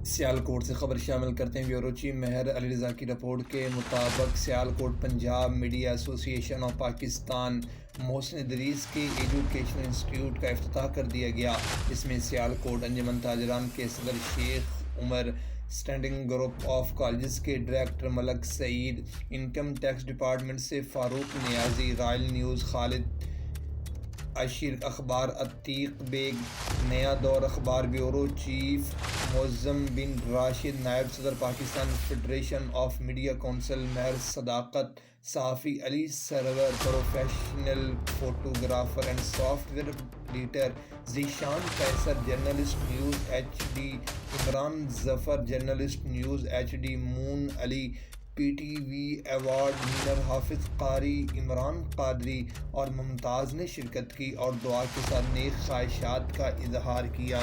سیالکوٹ سے خبر شامل کرتے ہیں بیورو چیف مہر علی رضا کی رپورٹ کے مطابق سیالکوٹ پنجاب میڈیا ایسوسی ایشن آف پاکستان محسن ادریس کے ایجوکیشنل انسٹیٹیوٹ کا افتتاح کر دیا گیا، جس میں سیالکوٹ انجمن تاجران کے صدر شیخ عمر، اسٹینڈنگ گروپ آف کالجز کے ڈائریکٹر ملک سعید، انکم ٹیکس ڈپارٹمنٹ سے فاروق نیازی، رائل نیوز خالد عشیر، اخبار عتیق بیگ، نیا دور اخبار بیورو چیف معظم بن راشد، نائب صدر Pakistan federation of media council Mehr Sadaqat, صحافی Ali Sarwar, professional photographer and software editor Zeeshan Qaiser, journalist news H D Imran Zafar, journalist news H D Moon Ali, P T V award winner Hafiz Qari, Imran Qadri اور ممتاز نے شرکت کی اور دعا کے ساتھ نیک خواہشات کا اظہار کیا۔